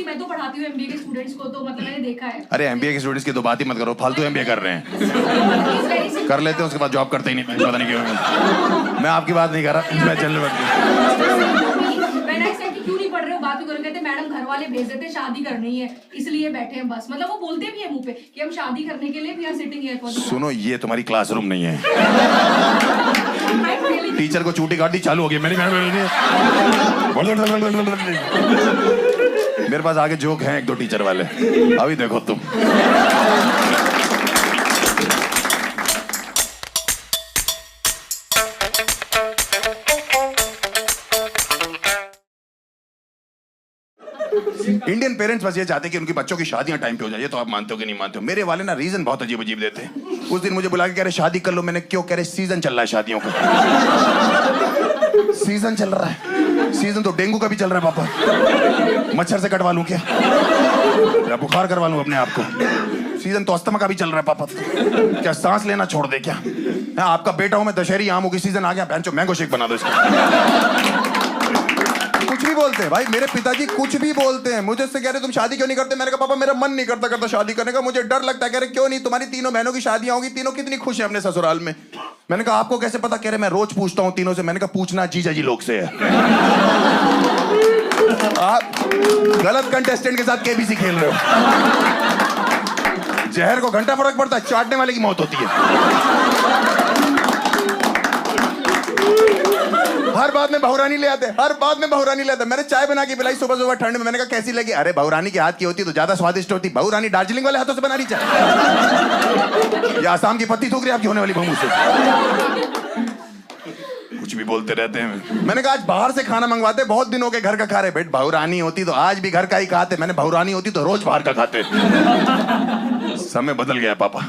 Obviously मैं तो पढ़ाती हूँ एमबीए के स्टूडेंट्स को, तो मतलब मैंने देखा है। अरे एमबीए के स्टूडेंट्स की तो बात ही मत करो, फालतू एमबीए कर रहे हैं। कर लेते हैं उसके बाद जॉब करते ही नहीं, पता नहीं क्यों। मैं आपकी बात नहीं कर रहा, मैं चल क्यों नहीं पढ़ रहे हो, बात क्यों कहते मैडम घर वाले भेज देते, शादी करनी है इसलिए बैठे हैं बस। मतलब वो बोलते भी है मुंह पे कि हम शादी करने के लिए भी यहाँ सिटिंग है। सुनो, ये तुम्हारी क्लासरूम नहीं है। टीचर को चूटी काटी चालू हो गई, मेरे मेरे पास आगे जोक हैं एक दो टीचर वाले, अभी देखो तुम। इंडियन पेरेंट्स बस ये चाहते हैं कि उनकी बच्चों की शादियां टाइम पे हो जाए। ये तो आप मानते हो कि नहीं मानते हो? मेरे वाले ना रीजन बहुत अजीब अजीब देते हैं। उस दिन मुझे बुला के कह रहे शादी कर लो। मैंने क्यों? कह रहे सीजन चल रहा है शादियों का। सीजन चल रहा है? सीजन तो डेंगू का भी चल रहा है पापा। मच्छर से कटवा लूं क्या? या बुखार करवा लूं अपने आप को? सीजन तो अस्थमा का भी चल रहा है पापा। क्या सांस लेना छोड़ दे क्या? आपका बेटा हूं मैं, दशहरी आमों की सीजन आ गया, बहनचोद मैंगो शेक बना दो इसका। कुछ भी बोलते हैं भाई, मेरे पिताजी कुछ भी बोलते हैं। मुझे से कह रहे तुम शादी क्यों नहीं करते? मैंने कहा पापा मेरा मन नहीं करता शादी करने का, मुझे डर लगता है। कह रहे क्यों नहीं? तुम्हारी तीनों बहनों की शादियां होगी, तीनों कितनी खुश है अपने ससुराल में। मैंने कहा आपको कैसे पता? कह रहे मैं रोज पूछता हूँ तीनों से। मैंने कहा पूछना जीजा जी लोग से है। आप गलत कंटेस्टेंट के साथ केबीसी खेल रहे हो। जहर को घंटा फर्क पड़ता है, चाटने वाले की मौत होती है। हर बात में बहुरानी ले आते, हर बात में बहुरानी ले आते। मैंने चाय बना के पिलाई सुबह सुबह ठंड में। मैंने कहा कैसी लगी? अरे बहुरानी के हाथ की होती तो ज्यादा स्वादिष्ट होती। बहुरानी दार्जिलिंग वाले हाथों से बना रही चाय, या आसाम की पत्ती थूक रही आपकी होने वाली बहू से। कुछ भी बोलते रहते हैं। मैंने कहा आज बाहर से खाना मंगवाते, बहुत दिनों के घर का खा रहे। बेट बहुरानी होती तो आज भी घर का ही खाते। मैंने बहुरानी होती तो रोज बाहर का खाते। समय बदल गया पापा।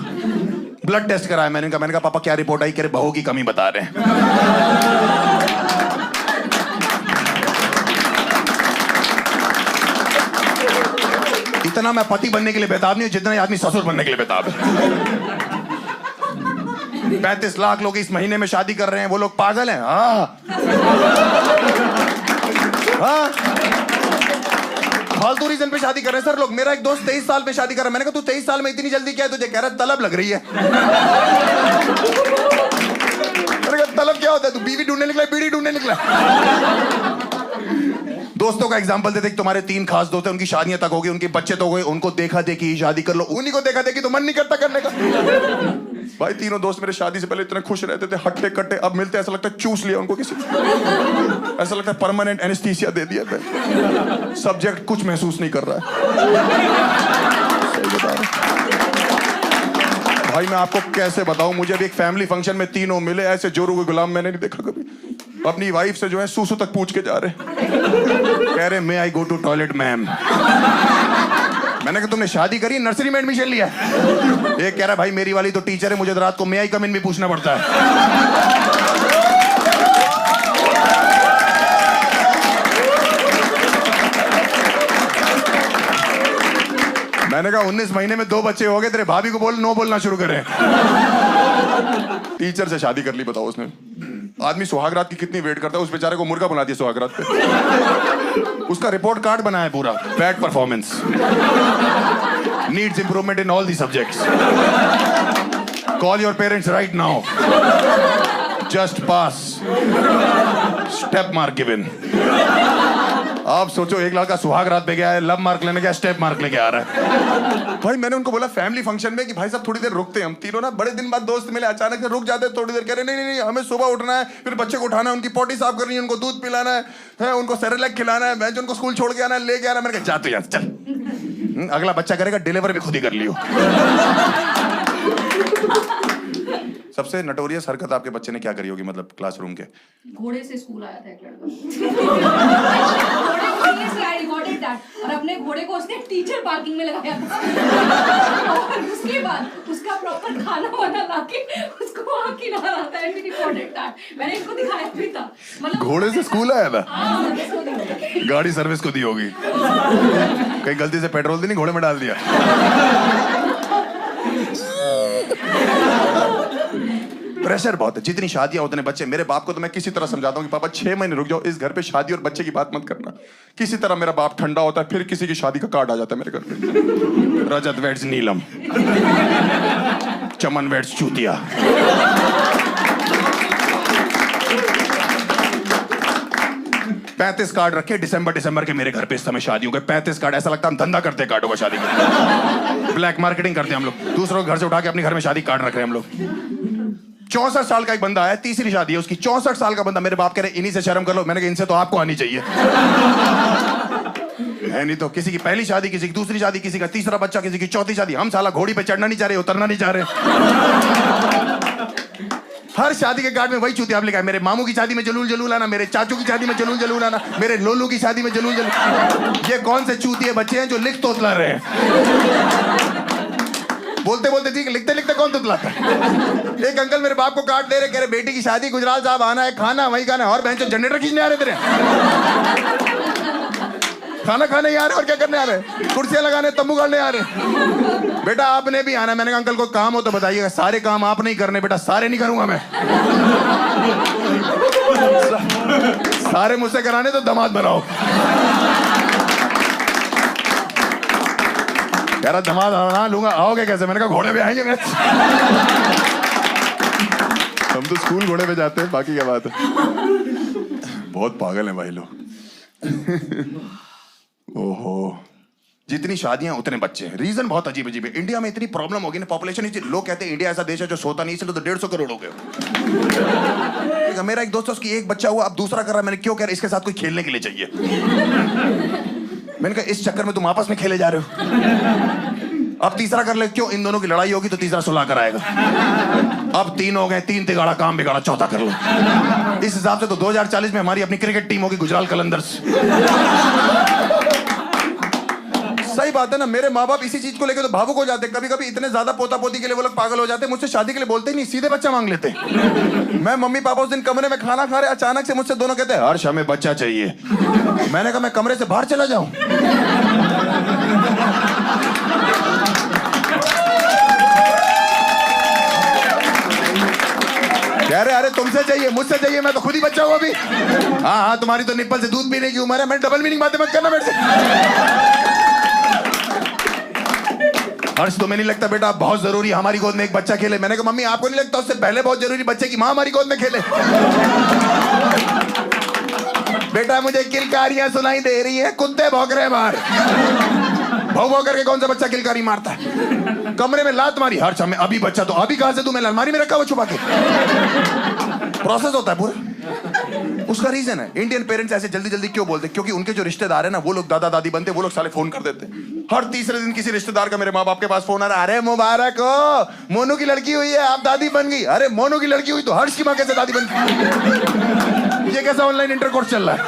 ब्लड टेस्ट कराया मैंने कहा पापा क्या रिपोर्ट आई? कह रहे बहू की कमी बता रहे हैं। इतना मैं पति बनने के लिए बेताब नहीं हूं जितना आदमी ससुर बनने के लिए बेताब है। 35 लाख लोग इस महीने में शादी कर रहे हैं, वो लोग पागल हैं? हाँ फालतू रीजन पे शादी कर रहे हैं सर लोग। मेरा एक दोस्त 23 साल पे शादी कर रहा है। मैंने कहा तू 23 साल में इतनी जल्दी क्या है तुझे? कह रहा तलब लग रही है। मैंने कहा तलब क्या होता है? तू बीवी ढूंढने निकला, बीड़ी ढूंढने निकला? दोस्तों का एग्जांपल देते कि तुम्हारे 3 खास दोस्त हैं, उनकी शादियां तक हो गई, उनके बच्चे तो हो गए, उनको देखा देखी ही शादी कर लो। उन्हीं को देखा देखी तो मन नहीं करता करने का। भाई तीनों दोस्त मेरे शादी से पहले इतने खुश रहते थे, हट्टे कट्टे। अब मिलते ऐसा लगता है चूस लिया उनको किसी, ऐसा लगता है परमानेंट एनेस्थीसिया दे दिया। सब्जेक्ट कुछ महसूस नहीं कर रहा है। सही बता रहा। भाई मैं आपको कैसे बताऊं, मुझे अभी एक फैमिली फंक्शन में तीनों मिले, ऐसे जोरू के गुलाम मैंने नहीं देखा कभी। अपनी वाइफ से जो है सूसू तक पूछ के जा रहे, कह रहे मे आई गो टू टॉयलेट मैम। मैंने कहा तुमने शादी करी, नर्सरी में एडमिशन लिया? एक कह रहा भाई मेरी वाली तो टीचर है, मुझे रात को मे आई कम इन भी पूछना पड़ता है। मैंने कहा 19 महीने में 2 बच्चे हो गए, तेरे भाभी को बोल नो बोलना शुरू करें। टीचर से शादी कर ली, बताओ उसने। आदमी सुहागरात की कितनी वेट करता है, उस बेचारे को मुर्गा बना दिया सुहागरात पे। उसका रिपोर्ट कार्ड बना है पूरा, bad performance, needs improvement in all the subjects, call your parents right now, just pass, step mark given. आप सोचो एक लड़का सुहागरात पे गया है, लब मार्क लेने गया, स्टेप मार्क लेके आ रहा है। भाई मैंने उनको बोला फैमिली फंक्शन में कि भाई साहब थोड़ी देर रुकते हैं हम तीनों ना। बड़े दिन बाद दोस्त मिले, अचानक से रुक जाते थोड़ी देर। कह रहे नहीं हमें सुबह उठना है, फिर बच्चे को उठाना है, उनकी पोटी साफ करनी है, उनको दूध पिलाना है, उनको सेरेलैक खिलाना है, मैं उनको स्कूल छोड़ के आना है, लेके आना। मैंने कहा जा तू यहाँ चल, अगला बच्चा करेगा, डिलीवर भी खुद ही कर लियो। सबसे नटोरियस हरकत आपके बच्चे ने क्या करी होगी, मतलब क्लासरूम के? घोड़े से स्कूल आया था एक लड़का। और अपने घोड़े को उसने टीचर पार्किंग में लगाया था। और उसके बाद उसका प्रॉपर खाना वाना लाके उसको वहाँ खिला रहा था। मैंने इसको दिखाया भी था। मतलब घोड़े से स्कूल आया था? गाड़ी सर्विस को दी होगी, कहीं गलती से पेट्रोल तो नहीं घोड़े में डाल दिया? प्रेशर बहुत है, जितनी शादियां उतने बच्चे। मेरे बाप को तो मैं किसी तरह समझाता हूँ कि पापा 6 महीने रुक जाओ, इस घर पे शादी और बच्चे की बात मत करना। किसी तरह मेरा बाप ठंडा होता है, फिर किसी की शादी का कार्ड आ जाता है मेरे घर पे। रजत वेड्स नीलम, चमन वेड्स चूतिया। 35 कार्ड रखे दिसंबर के मेरे घर पे इस समय शादियों के 35 कार्ड। ऐसा लगता है हम धंधा करते हैं कार्डों का, शादी के ब्लैक मार्केटिंग करते हैं हम लोग। दूसरों के घर से उठा के अपने घर में शादी कार्ड रख रहे हैं हम लोग। 64 साल का एक बंदा है, तीसरी शादी है उसकी। 64 साल का बंदा, मेरे बाप कह रहे इन्हीं से शर्म कर लो। मैंने कहा इनसे तो आपको आनी चाहिए है, नहीं तो किसी की पहली शादी, किसी की दूसरी शादी, किसी का तीसरा बच्चा, किसी की चौथी शादी। हम साला घोड़ी पे चढ़ना नहीं चाह रहे, उतरना नहीं चाह रहे। हर शादी के कार्ड में वही चूतिया लिखा है। मेरे मामू की शादी में जलूल जलूल आना, मेरे चाचू की शादी में जलूल जलूल आना, मेरे लोलू की शादी में जलूल जलूल। ये कौन से चूतिए बच्चे हैं जो लिख तोतला रहे हैं? बोलते बोलते ठीक, लिखते लिखते कौन तुतलाता है? एक अंकल मेरे बाप को कार्ड दे रहे, कह रहे बेटी की शादी, गुजराल साहब आना है, खाना वही खाना है। और बहन जनरेटर खींचने आ रहे तेरे, खाना खाने ही आ रहे और क्या करने आ रहे? कुर्सियां लगाने, तंबू गाड़ने आ रहे। बेटा आपने भी आना। मैंने कहा अंकल को काम हो तो बताइएगा। सारे काम आप नहीं करने बेटा, सारे नहीं करूंगा मैं। सारे मुझसे कराने तो दामाद बनाओ। यार दामाद बना लूंगा, आओगे कैसे? मैंने कहा घोड़े पे आएंगे मैं। हम तो स्कूल घोड़े पे जाते हैं, बाकी क्या बात है। बहुत पागल हैं भाई लोग। ओहो, जितनी शादियां उतने बच्चे हैं। रीजन बहुत अजीब अजीब है। इंडिया में इतनी प्रॉब्लम होगी ना, पॉपुलेशन इतनी। लोग कहते हैं इंडिया ऐसा देश है जो सोता नहीं, इसलिए तो 150 करोड़ हो गए। मेरा एक दोस्त है, उसकी एक बच्चा हुआ, अब दूसरा कर रहा है। मैंने क्यों कह रहा, इसके साथ कोई खेलने के लिए चाहिए। मैंने कहा इस चक्कर में तुम आपस में खेले जा रहे हो। अब तीसरा कर ले, क्यों? इन दोनों की लड़ाई होगी तो तीसरा सुलह कर आएगा। अब 3 हो गए, 3 तिगाड़ा काम बिगाड़ा, चौथा कर लो। इस हिसाब से तो 2040 में हमारी अपनी क्रिकेट टीम होगी, गुजराल कलंदर्स। सही बात है ना। मेरे माँ बाप इसी चीज को लेकर तो भावुक हो जाते। कभी कभी इतने ज्यादा पोता पोती के लिए वो लोग पागल हो जाते। मुझसे शादी के लिए बोलते ही नहीं, सीधे बच्चा मांग लेते। मैं मम्मी पापा उस दिन कमरे में खाना खा रहे, अचानक से मुझसे दोनों कहते हैं हर्ष हमें बच्चा चाहिए। मैंने कहा मैं कमरे से बाहर चला जाऊं? अरे तुमसे चाहिए, मुझसे चाहिए, मैं तो खुद ही बच्चा हूं अभी। हाँ तुम्हारी तो निप्पल से दूध पीने की उम्र है। मैं डबल मीनिंग बातें मत करना मेरे से। हर्ष तुम्हें नहीं लगता बेटा बहुत जरूरी हमारी गोद में एक बच्चा खेले? मैंने कहा मम्मी आपको नहीं लगता उससे पहले बहुत जरूरी बच्चे की माँ हमारी गोद में खेले? बेटा मुझे किलकारियां सुनाई दे रही है, कुत्ते भौंक रहे हैं बाहर। भौ भौ करके कौन सा बच्चा किलकारी मारता है? कमरे में लात मारी, हर्ष हमें अभी बच्चा, तो अभी कहां से तुम्हें अलमारी में रखा हुआ छुपा के? प्रोसेस होता है पूरा। उसका रीजन है इंडियन पेरेंट्स ऐसे जल्दी जल्दी क्यों बोलते? क्योंकि उनके जो रिश्तेदार है ना, वो लोग दादा दादी बनते, वो लोग साले फोन कर देते। हर तीसरे दिन किसी रिश्तेदार का मेरे माँ बाप के पास फोन आ रहा है, अरे मुबारक हो मोनू की लड़की हुई है, आप दादी बन गई। अरे मोनू की लड़की हुई तो हर्ष की माँ कैसे दादी बन गई? ये कैसा ऑनलाइन इंटरकोर्स चल रहा है?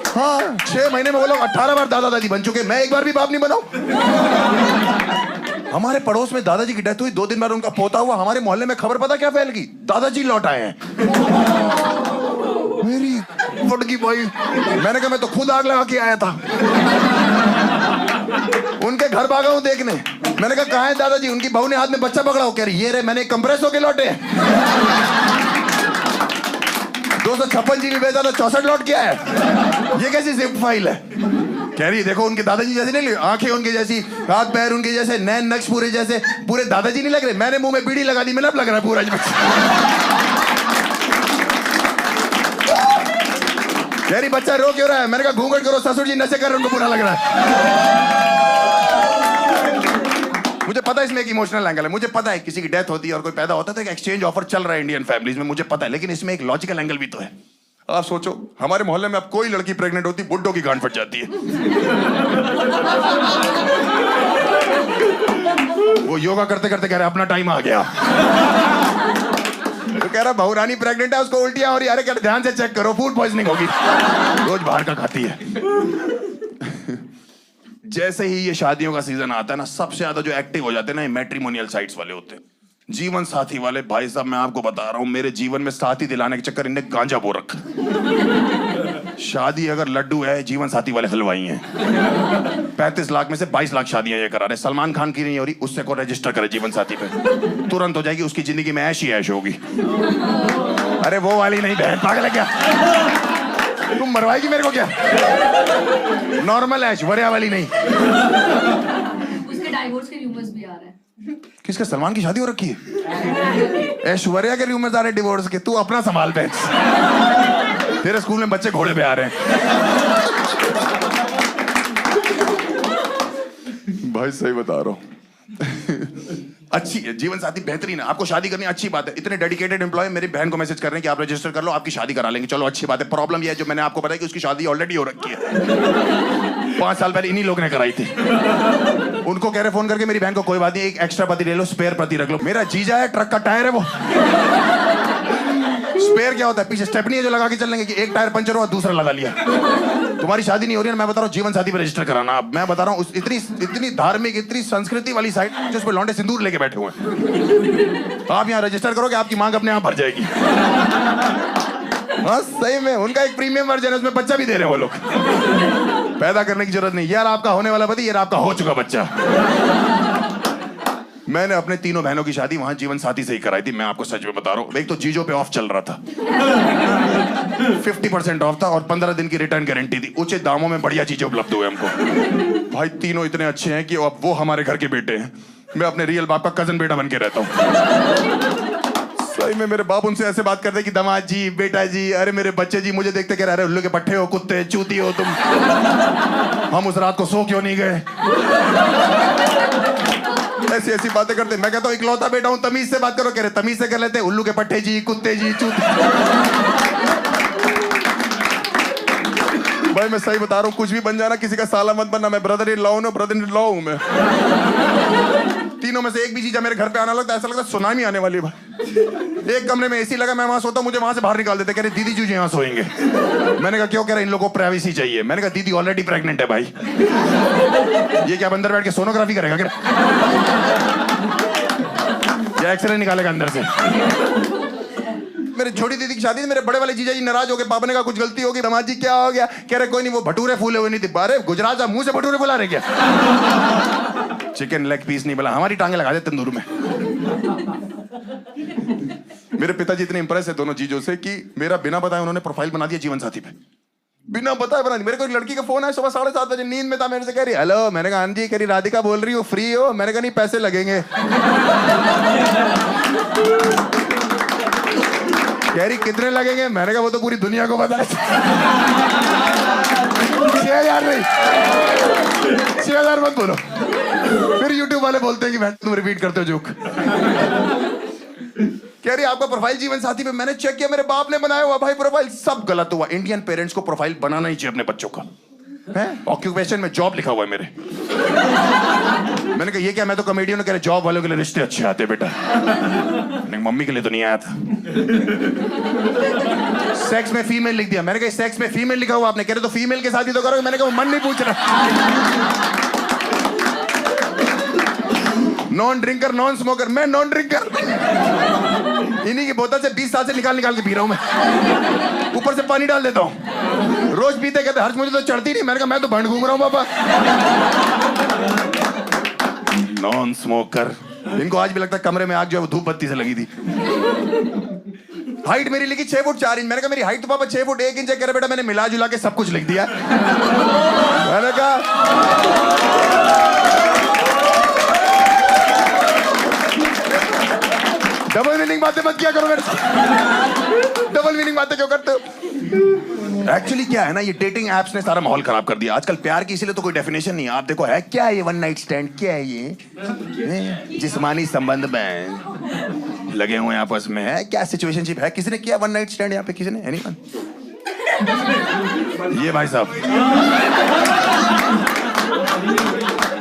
हाँ 6 महीने में वो लोग 18 बार दादा दादी बन चुके, मैं एक बार भी बाप नहीं बनाऊं। हमारे पड़ोस में दादाजी की डेथ हुई, 2 दिन बाद उनका पोता हुआ। हमारे मोहल्ले में खबर पता क्या फैल गई? दादाजी लौट आए हैं। मेरी फटकी भाई, मैंने कहा मैं तो खुद आग लगा के आया था। उनके घर भागा हूं देखने। मैंने कहा कहां है दादाजी? उनकी बहू ने हाथ में बच्चा पकड़ा हो, कह रही ये रे मैंने कंप्रेस होके लौटे। 256 GB भेजा था, 64 लौट के आया। ये कैसी जिप फाइल है? कह रही देखो उनके दादाजी जैसे नहीं, आंखें उनके जैसी, हाथ पैर उनके जैसे, नैन नक्श पूरे जैसे, पूरे दादाजी नहीं लग रहे। मैंने मुंह में बीड़ी लगा दी, मिलब लग रहा है पूरा। कह रही बच्चा रो क्यों रहा है? मैंने कहा घूंघट करो, ससुर जी नशे कर रहे, उनको बुरा लग रहा है। मुझे पता है इसमें एक इमोशनल एंगल है। मुझे पता है किसी की डेथ होती है और कोई पैदा होता है तो एक एक्सचेंज ऑफर चल रहा है इंडियन फैमिलीज में, मुझे पता है। लेकिन इसमें एक लॉजिकल एंगल भी तो है। आप सोचो हमारे मोहल्ले में अब कोई लड़की प्रेग्नेंट होती, बुड्ढों की गांड फट जाती है। वो योगा करते करते कह रहे अपना टाइम आ गया। तो कह रहा बहू रानी प्रेग्नेंट है, उसको उल्टियां हो रही। अरे कह ध्यान से चेक करो, फूड पॉइजनिंग होगी, रोज बाहर का खाती है। जैसे ही ये शादियों का सीजन आता है ना, सबसे ज्यादा जो एक्टिव हो जाते हैं ना, ये मैट्रिमोनियल साइट्स वाले होते हैं, जीवन साथी वाले। भाई साहब मैं आपको बता रहा हूं, मेरे जीवन में साथी दिलाने के चक्कर इनने गांजा बो रखा। शादी अगर लड्डू है, जीवन साथी वाले हलवाई हैं। 35 लाख में से 22 लाख शादियां ये करा रहे। सलमान खान की नहीं हो रही, उससे को रजिस्टर करे जीवन साथी पे, तुरंत हो जाएगी। उसकी जिंदगी में ऐश ही ऐश होगी। अरे वो वाली नहीं बहन, पागल है क्या? तुम मरवाएगी मेरे को क्या? नॉर्मल ऐश, वरिया वाली नहीं। उसके डाइवोर्स के रूमर्स भी आ रहे हैं। किसके? सलमान की शादी हो रखी है? ऐश्वर्या के रूमर्स आ रहे डिवोर्स के। तू अपना संभाल पे। तेरे स्कूल में बच्चे घोड़े पे आ रहे हैं। भाई सही बता रहा हूं। अच्छी है जीवन साथी, बेहतरीन है। आपको शादी करनी अच्छी बात है। इतने डेडिकेटेड एम्प्लॉय मेरी बहन को मैसेज कर रहे हैं कि आप रजिस्टर कर लो, आपकी शादी करा लेंगे। चलो अच्छी बात है। प्रॉब्लम यह है, जो मैंने आपको बताया कि उसकी शादी ऑलरेडी हो रखी है। 5 साल पहले इन्हीं लोग ने कराई थी। उनको कह रहे फोन करके, मेरी बहन को कोई बात नहीं, एक एक्स्ट्रा पति ले लो, स्पेयर पति रख लो। मेरा जीजा है, ट्रक का टायर है वो। स्पेयर क्या होता है? पीछे स्टेपनी है जो लगा के चलने की, एक टायर पंचर हुआ दूसरा लगा लिया। तुम्हारी शादी नहीं हो रही है, मैं बता रहा हूँ जीवन साथी पे रजिस्टर कराना। अब मैं बता रहा हूँ, इतनी धार्मिक, इतनी संस्कृति वाली साइट जिस पे लौंडे सिंदूर लेके बैठे हुए हैं। आप यहाँ रजिस्टर करोगे, आपकी मांग अपने आप भर जाएगी। हाँ सही में, उनका एक प्रीमियम वर्जन है, उसमें बच्चा भी दे रहे हैं वो लोग। पैदा करने की जरूरत नहीं। यार आपका होने वाला पति, यार आपका हो चुका बच्चा। मैंने अपने तीनों बहनों की शादी वहां जीवन साथी से ही कराई थी। मैं आपको सच में बता रहा हूँ। एक तो जीजो पे ऑफ चल रहा था, 50% ऑफ था, और 15 दिन की रिटर्न गारंटी थी। उचित दामों में बढ़िया चीजें उपलब्ध हुए हमको। भाई तीनों इतने अच्छे हैं कि अब वो हमारे घर के बेटे हैं। मैं अपने रियल बाप का कजन बेटा बन के रहता हूँ। सही में मेरे बाप उनसे ऐसे बात करते कि दामाद जी, बेटा जी, अरे मेरे बच्चे जी, मुझे देखते कह रहे उल्लू के पट्टे हो, कुत्ते चूती हो तुम। हम उस रात को सो क्यों नहीं गए? ऐसी ऐसी बातें करते। मैं कहता हूँ इकलौता बेटा हूँ, तमीज से बात करो। कह रहे तमीज से कर लेते, उल्लू के पट्टे जी, कुत्ते जी, चूती। भाई मैं सही बता रहा हूँ, कुछ भी बन जाना, किसी का साला मत बनना। मैं ब्रदर इन लॉ हूँ मैं। तीनों में से एक भी चीज मेरे घर पे आना लगता है, ऐसा लगता है सुनामी आने वाली है भाई। एक कमरे में एसी लगा, मैं वहां सोता हूं, मुझे वहां से बाहर निकाल देते। कह रहे दीदी जी यहाँ सोएंगे। मैंने कहा क्यों? कह रहे इन लोगों को प्राइवेसी चाहिए। मैंने कहा दीदी ऑलरेडी प्रेग्नेंट है भाई, ये क्या अंदर बैठ के सोनोग्राफी करेगा क्या? या एक्सरे निकालेगा अंदर से? मेरी छोटी दीदी की शादी थी, मेरे बड़े वाले जीजा जी नाराज हो गए। पापा ने कहा कुछ गलती होगी। दामाद जी क्या हो गया? कह रहे कोई नहीं, वो भटूरे फूले हुए नहीं थे। अरे गुजरात जा, मुंह से भटूरे फुला रहे क्या? चिकन लेग पीस नहीं बोला, हमारी टांगे लगा दे तंदूर में। मेरे पिताजी इतने इंप्रेस है दोनों चीजों से कि मेरा बिना बताए उन्होंने प्रोफाइल बना दिया जीवन साथी पे। बिना बताए बना दी। मेरे को एक लड़की का फोन आया सुबह 7:30 बजे, नींद में था, मेरे से कह रही हेलो। मैंने कहा हाँ जी। कह रही राधिका बोल रही हो, फ्री हो? मैंने कहा नहीं, पैसे लगेंगे। कह रही कितने लगेंगे? मैंने कहा वो तो पूरी दुनिया को पता है। 6,000 नहीं, 6,000 मत बोलो। फिर YouTube वाले बोलते हैं कि भाई तुम रिपीट करते हो जोक। कह रही आपका प्रोफाइल जीवन साथी पे मैंने चेक किया, मेरे बाप ने बनाया हुआ भाई प्रोफाइल, सब गलत हुआ। इंडियन पेरेंट्स को प्रोफाइल बनाना ही चाहिए अपने बच्चों का। ऑक्यूपेशन में जॉब लिखा हुआ है मेरे। मैंने कहा ये क्या? मैं तो कॉमेडियन। कह रहे जॉब वालों के लिए रिश्ते अच्छे आते बेटा। मम्मी के लिए तो नहीं आया था। सेक्स में फीमेल लिख दिया। मैंने कहा सेक्स में फीमेल लिखा हुआ आपने? कह रहे तो फीमेल के साथ ही तो करोगे। मैंने कहा मन नहीं पूछ रहा। Non drinker, non smoker. मैं नॉन ड्रिंकर। इन्हीं की बोतल से 20 साल से निकाल के पी रहा हूं मैं। ऊपर से पानी डाल देता हूं। रोज पीते कहते हर्ष मुझे तो चढ़ती नहीं। मैंने कहा मैं तो भंड घूम रहा हूं पापा। Non smoker. इनको आज भी लगता है कमरे में आग जो है वो धूप बत्ती से लगी थी। हाइट मेरी लिखी 6 फुट 4 इंच। मैंने कहा मेरी हाइट तो पापा 6 फुट 1 इंच है। कह रहे बेटा मैंने मिला जुला के सब कुछ लिख दिया। मैंने कहा डबल मीनिंग बातें मत किया करो मेरे साथ। डबल मीनिंग बातें क्यों करते हो? एक्चुअली क्या है ना, ये डेटिंग एप्स ने सारा माहौल खराब कर दिया। आजकल प्यार की इसीलिए तो कोई डेफिनेशन नहीं है। आप देखो है क्या ये वन नाइट स्टैंड? क्या है ये? जिस्मानी संबंध में लगे हुए आपस में है क्या? सिचुएशनशिप है? किसी ने किया वन नाइट स्टैंड यहाँ पे? किसी ने? एनीवन? ये भाई साहब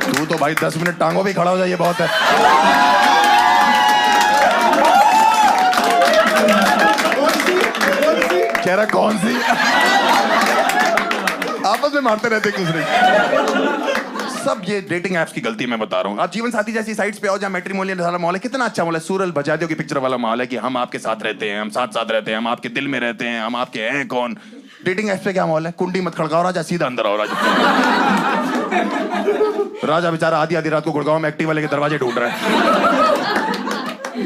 तू तो भाई 10 मिनट टांगों पे खड़ा हो जाए, ये बहुत है। कह रहा कौन सी? आपस में मारते रहते एक दूसरे। सब ये डेटिंग एप्स की गलती मैं बता रहा हूँ। आप जीवन साथी जैसी साइट्स पे आओ जहाँ मैट्रिमोनियल वाला माहौल है। कितना अच्छा माहौल है। सूरज बजादियों की पिक्चर वाला माहौल है कि हम आपके साथ रहते हैं, हम साथ साथ रहते हैं, हम आपके दिल में रहते हैं, हम आपके हैं कौन। डेटिंग ऐप पे क्या माहौल है? कुंडी मत खड़काओ राजा, सीधा अंदर आओ राजा। राजा बेचारा आधी आधी रात को गुड़गांव में एक्टिवा लेके दरवाजे ढूंढ रहा है।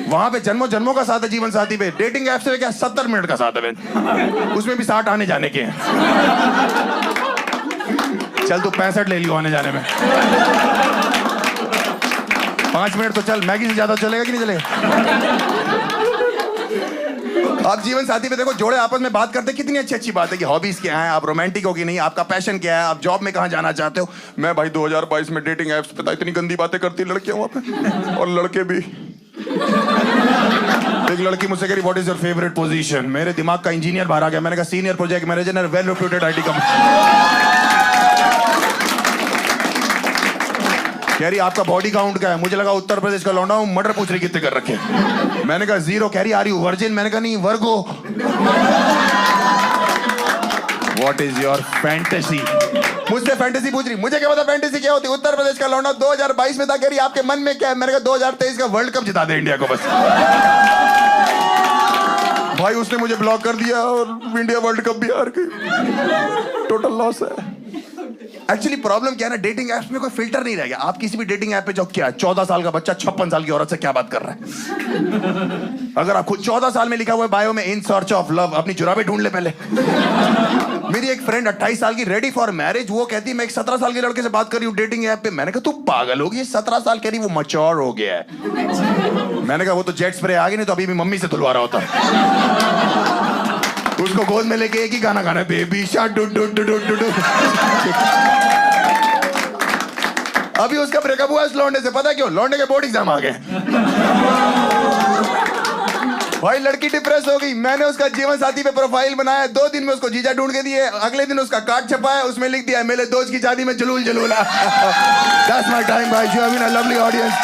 वहां पे जन्मों जन्मों का साथ है जीवन साथी पे। डेटिंग ऐप से क्या 70 मिनट का साथ है, उसमें भी 60 आने जाने के हैं। चल तू 65 ले लियो आने जाने में। 5 मिनट तो चल, मैगी से ज्यादा चलेगा कि नहीं चलेगा? आप जीवन साथी पे देखो, जोड़े आपस में बात करते, कितनी अच्छी अच्छी बात है कि हॉबीज क्या है, आप रोमांटिक हो कि नहीं, आपका पैशन क्या है, आप जॉब में कहाँ जाना चाहते हो। मैं भाई 2022 में डेटिंग ऐप्स पे इतनी गंदी बातें करती लड़कियां वहां पे, और लड़के भी। एक लड़की मुझसे कह रही what is your favourite position. मेरे दिमाग का इंजीनियर बाहर आ गया। मैंने कहा senior project manager, well reputed IT company. कह रही आपका बॉडी काउंट क्या है? मुझे लगा उत्तर प्रदेश का लौंडा हूं, मर्डर पूछ रही कितने कर रखे। मैंने कहा 0। कह रही आर यू वर्जिन? मैंने कहा नहीं, Virgo. What is your fantasy? मुझसे फैंटेसी पूछ रही। मुझे क्या पता फैंटेसी क्या होती? उत्तर प्रदेश का लौंडा 2022 में था। कह रही आपके मन में क्या है? मैंने कहा 2023 का वर्ल्ड कप जिता दे इंडिया को बस। भाई उसने मुझे ब्लॉक कर दिया और इंडिया वर्ल्ड कप भी हार गई। टोटल लॉस है। एक्चुअली प्रॉब्लम क्या है ना, डेटिंग ऐप्स में कोई फिल्टर नहीं रह गया। आप किसी भी डेटिंग ऐप पे जाओ, क्या 14 साल का बच्चा 56 साल की औरत से क्या बात कर रहा है? अगर आप खुद 14 साल में लिखा हुआ है बायो में इन सर्च ऑफ लव, अपनी जुराबे ढूंढ ले पहले। मेरी एक फ्रेंड 28 साल की, रेडी फॉर मैरिज, वो कहती मैं एक 17 साल के लड़के से बात कर रही हूँ डेटिंग ऐप पे। मैंने कहा तू पागल होगी, 17 साल कह रही, वो मैच्योर हो गया है। मैंने कहा वो तो जेट स्प्रे आ गई, नहीं तो अभी भी मम्मी से धुलवा रहा होता। उसको गोद में लेके एक ही गाना गाना है, baby shark do do do do do. अभी उसका ब्रेकअप हुआ इस लौंडे से, पता क्यों? लौंडे के बोर्ड एग्जाम आ गए। भाई लड़की डिप्रेस हो गई। मैंने उसका जीवन साथी पे प्रोफाइल बनाया, 2 दिन में उसको जीजा ढूंढ के दिए। अगले दिन उसका कार्ड छपा है, उसमें लिख दिया मेरे दोस्त की शादी में जलूल जलूला। That's my time, guys. You have been a lovely audience.